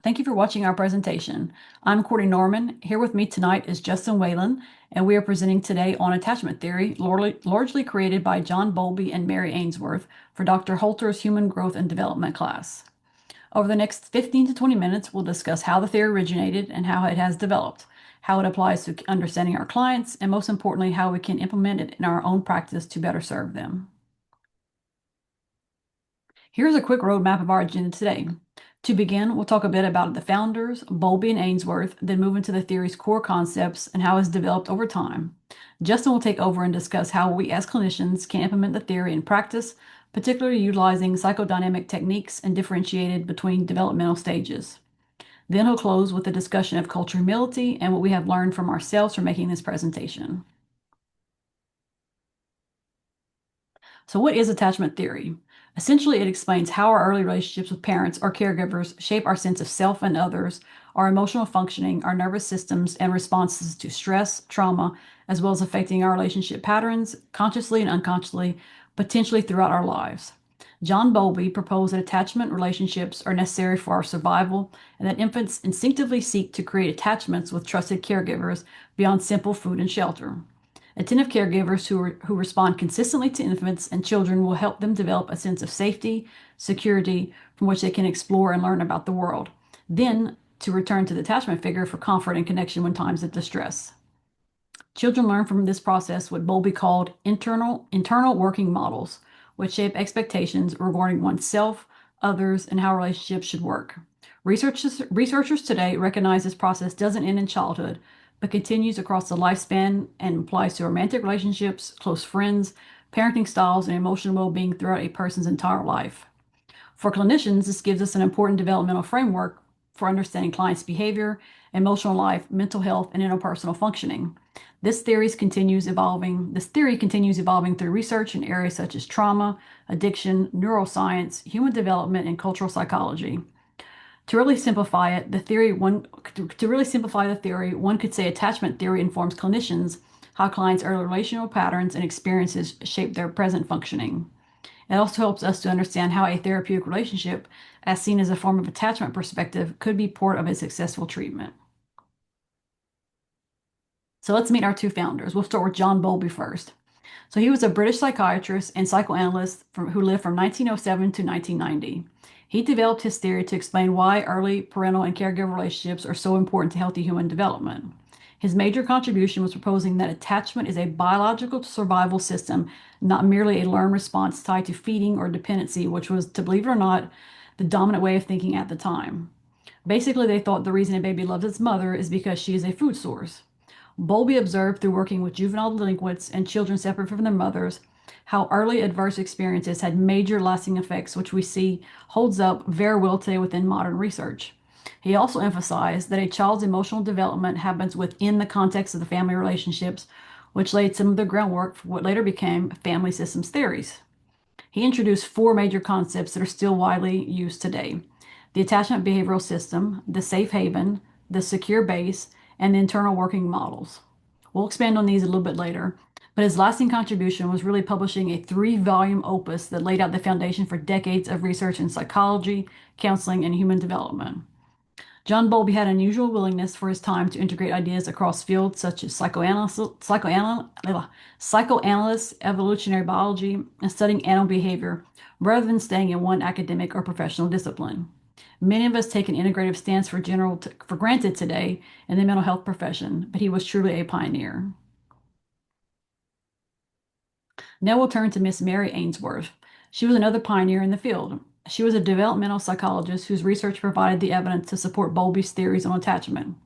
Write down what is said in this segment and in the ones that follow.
Thank you for watching our presentation. I'm Courtney Norman. Here with me tonight is Justin Whalen, and we are presenting today on attachment theory, largely created by John Bowlby and Mary Ainsworth for Dr. Holter's Human Growth and Development class. Over the next 15 to 20 minutes, we'll discuss how the theory originated and how it has developed, how it applies to understanding our clients, and most importantly, how we can implement it in our own practice to better serve them. Here's a quick roadmap of our agenda today. To begin, we'll talk a bit about the founders, Bowlby and Ainsworth, then move into the theory's core concepts and how it's developed over time. Justin will take over and discuss how we as clinicians can implement the theory in practice, particularly utilizing psychodynamic techniques and differentiated between developmental stages. Then he'll close with a discussion of cultural humility and what we have learned from ourselves from making this presentation. So, what is attachment theory? Essentially, it explains how our early relationships with parents or caregivers shape our sense of self and others, our emotional functioning, our nervous systems, and responses to stress, trauma, as well as affecting our relationship patterns, consciously and unconsciously, potentially throughout our lives. John Bowlby proposed that attachment relationships are necessary for our survival and that infants instinctively seek to create attachments with trusted caregivers beyond simple food and shelter. Attentive caregivers who respond consistently to infants and children will help them develop a sense of safety, security, from which they can explore and learn about the world. Then, to return to the attachment figure for comfort and connection when times of distress. Children learn from this process what Bowlby called internal working models, which shape expectations regarding oneself, others, and how relationships should work. Researchers today recognize this process doesn't end in childhood, but continues across the lifespan and applies to romantic relationships, close friends, parenting styles, and emotional well-being throughout a person's entire life. For clinicians, this gives us an important developmental framework for understanding clients' behavior, emotional life, mental health, and interpersonal functioning. This theory continues evolving through research in areas such as trauma, addiction, neuroscience, human development, and cultural psychology. To really simplify it, to really simplify the theory, one could say attachment theory informs clinicians how clients' early relational patterns and experiences shape their present functioning. It also helps us to understand how a therapeutic relationship, as seen as a form of attachment perspective, could be part of a successful treatment. So let's meet our two founders. We'll start with John Bowlby first. So he was a British psychiatrist and psychoanalyst who lived from 1907 to 1990. He developed his theory to explain why early parental and caregiver relationships are so important to healthy human development. His major contribution was proposing that attachment is a biological survival system, not merely a learned response tied to feeding or dependency, which was, to believe it or not, the dominant way of thinking at the time. Basically, they thought the reason a baby loves its mother is because she is a food source. Bowlby observed through working with juvenile delinquents and children separated from their mothers how early adverse experiences had major lasting effects, which we see holds up very well today within modern research. He also emphasized that a child's emotional development happens within the context of the family relationships, which laid some of the groundwork for what later became family systems theories. He introduced four major concepts that are still widely used today: the attachment behavioral system, the safe haven, the secure base, and the internal working models. We'll expand on these a little bit later, but his lasting contribution was really publishing a three-volume opus that laid out the foundation for decades of research in psychology, counseling, and human development. John Bowlby had an unusual willingness for his time to integrate ideas across fields such as psychoanalysis, evolutionary biology, and studying animal behavior, rather than staying in one academic or professional discipline. Many of us take an integrative stance for granted today in the mental health profession, but he was truly a pioneer. Now we'll turn to Miss Mary Ainsworth. She was another pioneer in the field. She was a developmental psychologist whose research provided the evidence to support Bowlby's theories on attachment.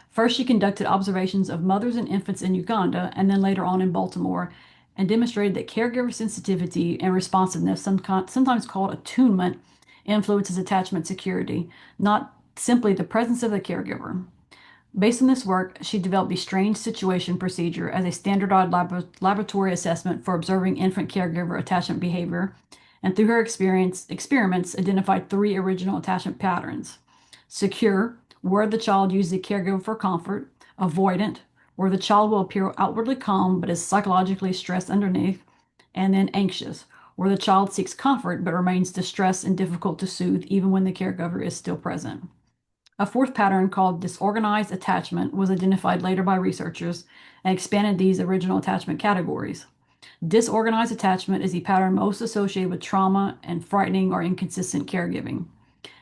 First, she conducted observations of mothers and infants in Uganda and then later on in Baltimore and demonstrated that caregiver sensitivity and responsiveness, sometimes called attunement, influences attachment security, not simply the presence of the caregiver. Based on this work, she developed the strange situation procedure as a standardized laboratory assessment for observing infant caregiver attachment behavior, and through her experiments identified three original attachment patterns: secure, where the child uses the caregiver for comfort; avoidant, where the child will appear outwardly calm but is psychologically stressed underneath; and then anxious, where the child seeks comfort but remains distressed and difficult to soothe even when the caregiver is still present. A fourth pattern called disorganized attachment was identified later by researchers and expanded these original attachment categories. Disorganized attachment is the pattern most associated with trauma and frightening or inconsistent caregiving.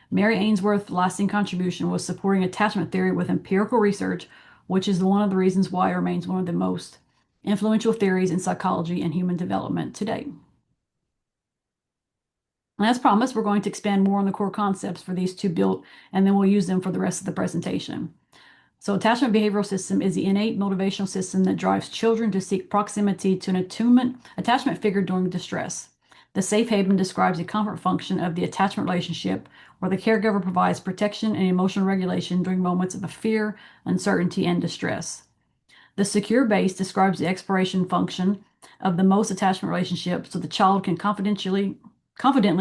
Mary Ainsworth's lasting contribution was supporting attachment theory with empirical research, which is one of the reasons why it remains one of the most influential theories in psychology and human development today. And as promised, we're going to expand more on the core concepts for these two built, and then we'll use them for the rest of the presentation. So, attachment behavioral system is the innate motivational system that drives children to seek proximity to an attachment figure during distress. The safe haven describes the comfort function of the attachment relationship, where the caregiver provides protection and emotional regulation during moments of fear, uncertainty, and distress. The secure base describes the exploration function of the most attachment relationship so the child can confidently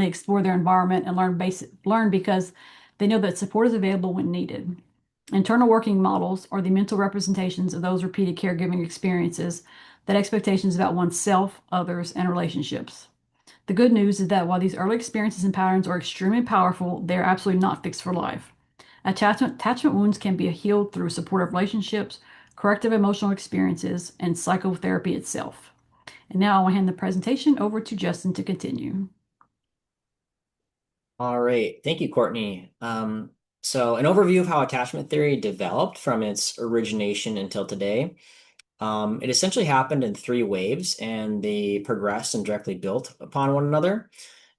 explore their environment and learn because they know that support is available when needed. Internal working models are the mental representations of those repeated caregiving experiences that expectations about oneself, others, and relationships. The good news is that while these early experiences and patterns are extremely powerful, they are absolutely not fixed for life. Attachment wounds can be healed through supportive relationships, corrective emotional experiences, and psychotherapy itself. And now I will hand the presentation over to Justin to continue. All right. Thank you, Courtney. So an overview of how attachment theory developed from its origination until today. It essentially happened in three waves, and they progressed and directly built upon one another.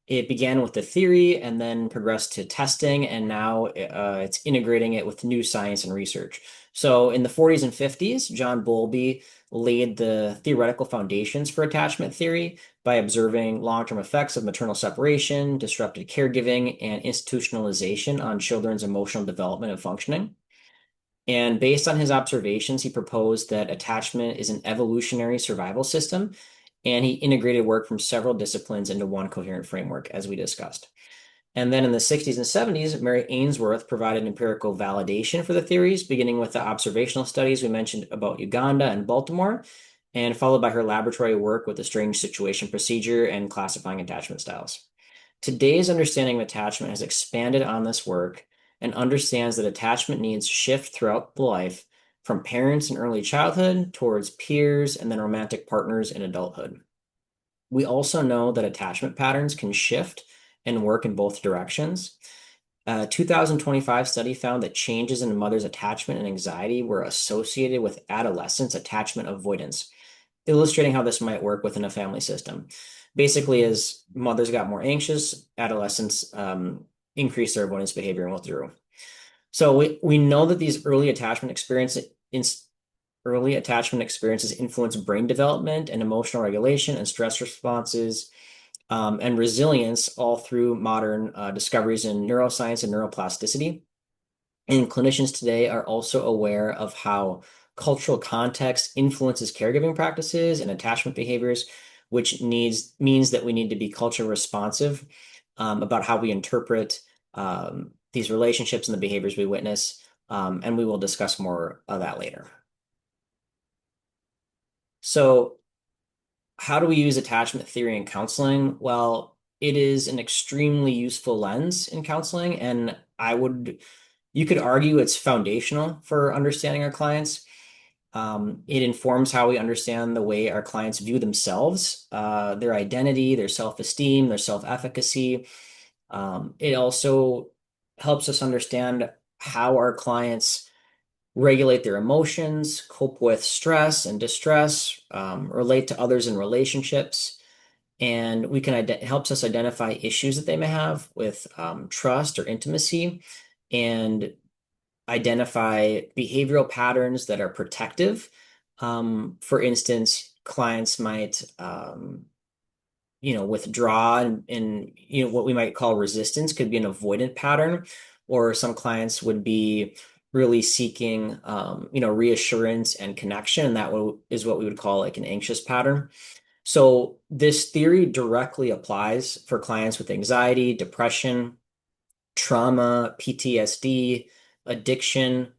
It began with the theory and then progressed to testing, and now it's integrating it with new science and research. So in the 40s and 50s, John Bowlby laid the theoretical foundations for attachment theory by observing long-term effects of maternal separation, disrupted caregiving, and institutionalization on children's emotional development and functioning. And based on his observations, he proposed that attachment is an evolutionary survival system, and he integrated work from several disciplines into one coherent framework, as we discussed. And then in the 60s and 70s, Mary Ainsworth provided empirical validation for the theories, beginning with the observational studies we mentioned about Uganda and Baltimore, and followed by her laboratory work with the strange situation procedure and classifying attachment styles. Today's understanding of attachment has expanded on this work and understands that attachment needs shift throughout life from parents in early childhood towards peers and then romantic partners in adulthood. We also know that attachment patterns can shift and work in both directions. A 2025 study found that changes in a mother's attachment and anxiety were associated with adolescents' attachment avoidance, illustrating how this might work within a family system. Basically, as mothers got more anxious, adolescents increased their avoidance behavior and withdrew. So we know that these early attachment experiences influence brain development and emotional regulation and stress responses and resilience all through modern discoveries in neuroscience and neuroplasticity. And clinicians today are also aware of how cultural context influences caregiving practices and attachment behaviors, which means that we need to be culture responsive about how we interpret these relationships and the behaviors we witness. And we will discuss more of that later. So, how do we use attachment theory in counseling? Well, it is an extremely useful lens in counseling, and you could argue it's foundational for understanding our clients. It informs how we understand the way our clients view themselves, their identity, their self-esteem, their self-efficacy. It also helps us understand how our clients regulate their emotions, cope with stress and distress, relate to others in relationships, and we can helps us identify issues that they may have with trust or intimacy, and identify behavioral patterns that are protective. For instance, clients might withdraw and what we might call resistance could be an avoidant pattern, or some clients would be really seeking reassurance and connection, and is what we would call like an anxious pattern. So this theory directly applies for clients with anxiety, depression, trauma, PTSD, addiction,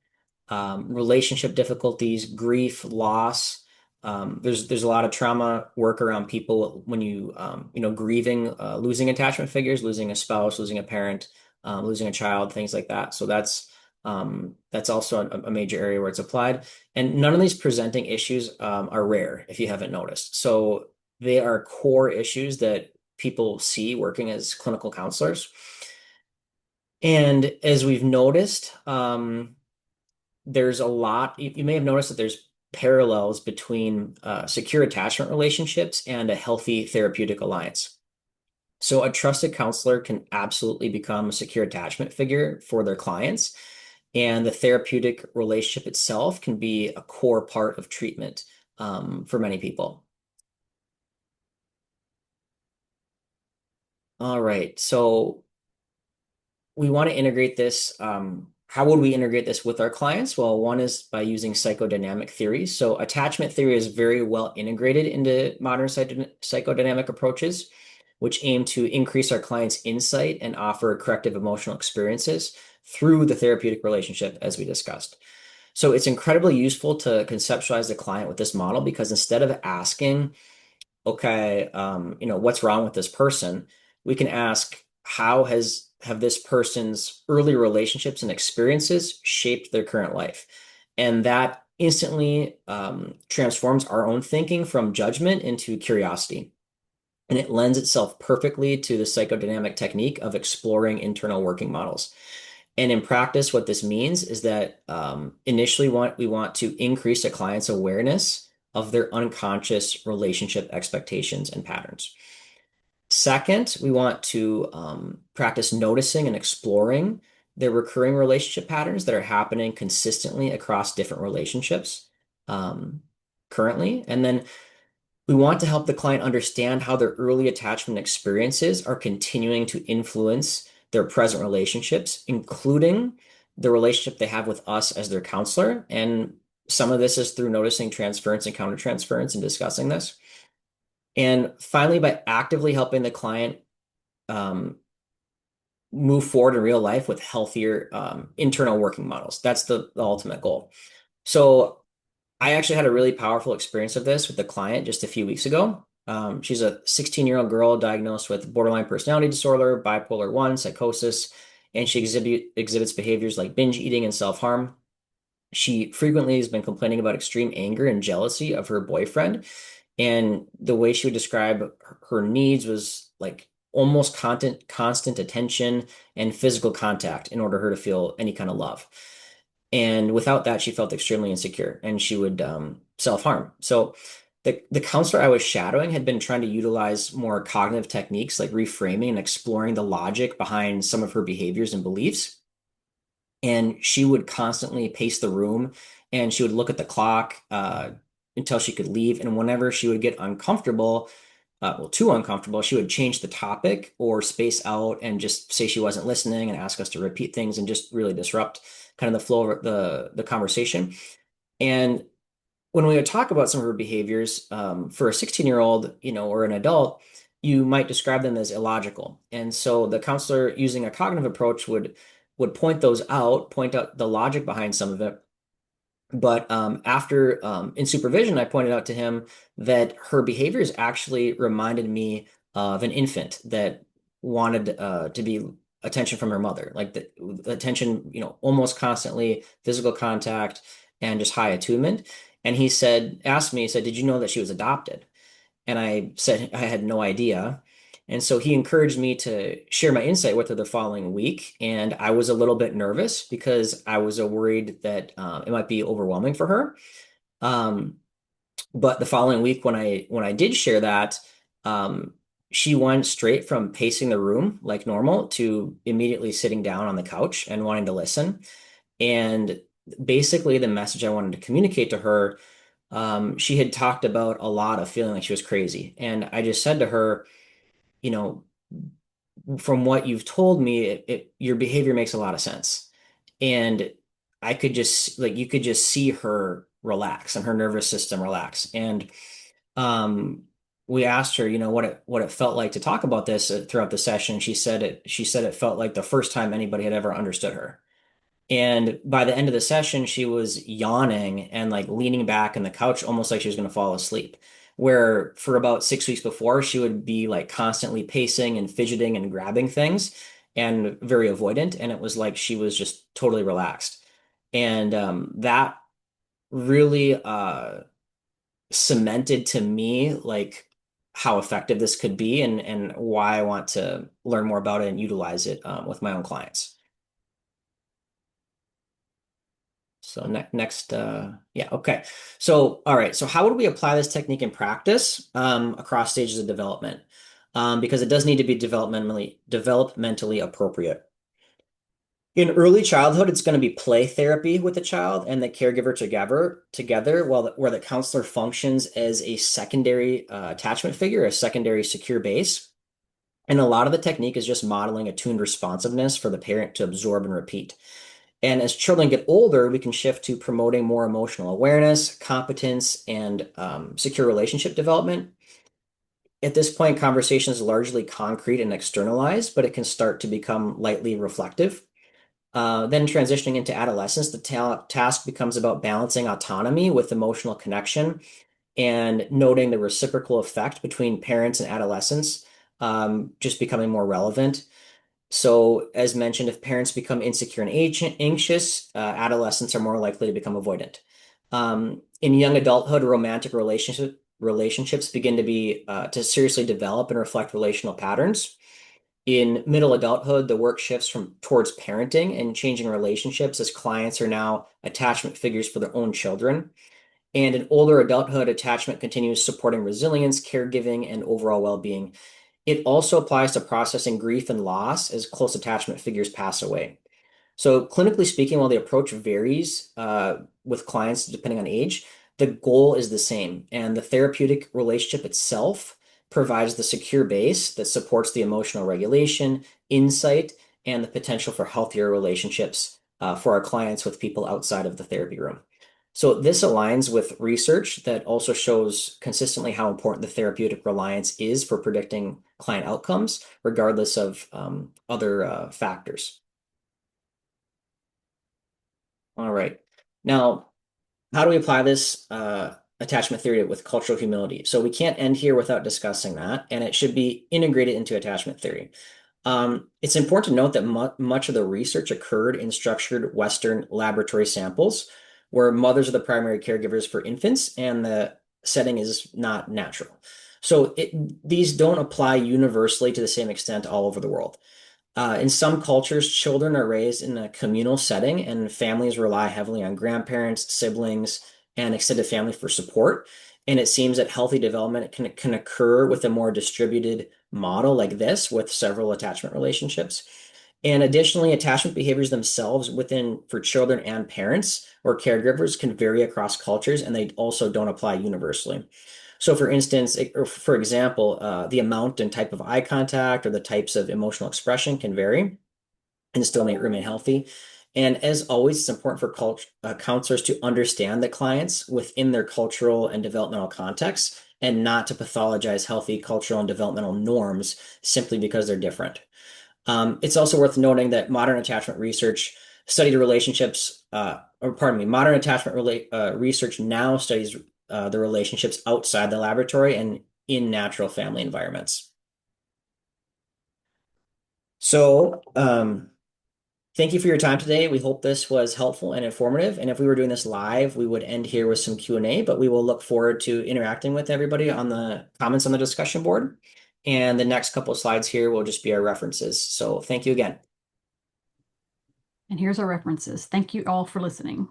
relationship difficulties, grief, loss. There's a lot of trauma work around people when grieving, losing attachment figures, losing a spouse, losing a parent, losing a child, things like that. So that's That's also a major area where it's applied. And none of these presenting issues are rare, if you haven't noticed. So they are core issues that people see working as clinical counselors. And as we've noticed, there's a lot, you may have noticed that there's parallels between secure attachment relationships and a healthy therapeutic alliance. So a trusted counselor can absolutely become a secure attachment figure for their clients, and the therapeutic relationship itself can be a core part of treatment for many people. All right, so we want to integrate this. How would we integrate this with our clients? Well, one is by using psychodynamic theories. So attachment theory is very well integrated into modern psychodynamic approaches, which aim to increase our clients' insight and offer corrective emotional experiences through the therapeutic relationship, as we discussed. So it's incredibly useful to conceptualize the client with this model because instead of asking, okay, what's wrong with this person? We can ask, how have this person's early relationships and experiences shaped their current life? And that instantly transforms our own thinking from judgment into curiosity. And it lends itself perfectly to the psychodynamic technique of exploring internal working models. And in practice, what this means is that initially we want to increase a client's awareness of their unconscious relationship expectations and patterns. Second, we want to practice noticing and exploring their recurring relationship patterns that are happening consistently across different relationships um, currently. And then we want to help the client understand how their early attachment experiences are continuing to influence their present relationships, including the relationship they have with us as their counselor. And some of this is through noticing transference and countertransference and discussing this. And finally, by actively helping the client um, move forward in real life with healthier internal working models. That's the ultimate goal. So I actually had a really powerful experience of this with the client just a few weeks ago. She's a 16-year-old girl diagnosed with borderline personality disorder, bipolar 1, psychosis, and she exhibits behaviors like binge eating and self-harm. She frequently has been complaining about extreme anger and jealousy of her boyfriend. And the way she would describe her needs was like almost constant attention and physical contact in order for her to feel any kind of love. And without that, she felt extremely insecure and she would self-harm. So the counselor I was shadowing had been trying to utilize more cognitive techniques like reframing and exploring the logic behind some of her behaviors and beliefs. And she would constantly pace the room and she would look at the clock until she could leave. And whenever she would get uncomfortable, too uncomfortable, she would change the topic or space out and just say she wasn't listening and ask us to repeat things and just really disrupt kind of the flow of the conversation. And when we would talk about some of her behaviors, for a 16-year-old, or an adult, you might describe them as illogical. And so the counselor using a cognitive approach would point those out, point out the logic behind some of it. But after in supervision, I pointed out to him that her behaviors actually reminded me of an infant that wanted to be attention from her mother, like the attention, almost constantly, physical contact, and just high attunement. And asked me, he said, "Did you know that she was adopted?" And I said I had no idea. And so he encouraged me to share my insight with her the following week. And I was a little bit nervous because I was worried that it might be overwhelming for her. Um, but the following week, when I did share that, um, she went straight from pacing the room like normal to immediately sitting down on the couch and wanting to listen. And basically, the message I wanted to communicate to her, she had talked about a lot of feeling like she was crazy. And I just said to her, you know, from what you've told me, your behavior makes a lot of sense. And I could just like you could just see her relax and her nervous system relax. And um, we asked her, what it felt like to talk about this throughout the session. She said it felt like the first time anybody had ever understood her. And by the end of the session, she was yawning and like leaning back in the couch, almost like she was going to fall asleep. Where for about 6 weeks before, she would be like constantly pacing and fidgeting and grabbing things. and very avoidant, and it was like she was just totally relaxed. And that really cemented to me like how effective this could be and why I want to learn more about it and utilize it with my own clients. So next, yeah, okay. So, all right. So, how would we apply this technique in practice across stages of development? Because it does need to be developmentally appropriate. In early childhood, it's going to be play therapy with the child and the caregiver together, where the counselor functions as a secondary attachment figure, a secondary secure base. And a lot of the technique is just modeling attuned responsiveness for the parent to absorb and repeat. And as children get older, we can shift to promoting more emotional awareness, competence, and secure relationship development. At this point, conversation is largely concrete and externalized, but it can start to become lightly reflective. Then transitioning into adolescence, the task becomes about balancing autonomy with emotional connection and noting the reciprocal effect between parents and adolescents, just becoming more relevant. So, as mentioned, if parents become insecure and anxious, adolescents are more likely to become avoidant. In young adulthood, romantic relationships begin to seriously develop and reflect relational patterns. In middle adulthood, the work shifts from towards parenting and changing relationships as clients are now attachment figures for their own children. And in older adulthood, attachment continues supporting resilience, caregiving, and overall well-being. It also applies to processing grief and loss as close attachment figures pass away. So, clinically speaking, while the approach varies with clients depending on age, the goal is the same. And the therapeutic relationship itself provides the secure base that supports the emotional regulation, insight, and the potential for healthier relationships for our clients with people outside of the therapy room. So, this aligns with research that also shows consistently how important the therapeutic reliance is for predicting client outcomes, regardless of other factors. All right. Now, how do we apply this attachment theory with cultural humility? So we can't end here without discussing that, and it should be integrated into attachment theory. It's important to note that much of the research occurred in structured Western laboratory samples, where mothers are the primary caregivers for infants, and the setting is not natural. So these don't apply universally to the same extent all over the world. In some cultures, children are raised in a communal setting, and families rely heavily on grandparents, siblings, and extended family for support. And it seems that healthy development can occur with a more distributed model like this, with several attachment relationships. And additionally, attachment behaviors themselves within for children and parents or caregivers can vary across cultures, and they also don't apply universally. So, for instance, or for example, the amount and type of eye contact or the types of emotional expression can vary and still may remain healthy. And as always, it's important for counselors to understand the clients within their cultural and developmental context and not to pathologize healthy cultural and developmental norms simply because they're different. It's also worth noting that modern attachment research studied relationships, or pardon me, modern research now studies the relationships outside the laboratory and in natural family environments. So, thank you for your time today. We hope this was helpful and informative. And if we were doing this live, we would end here with some Q&A, but we will look forward to interacting with everybody on the comments on the discussion board. And the next couple of slides here will just be our references. So thank you again. And here's our references. Thank you all for listening.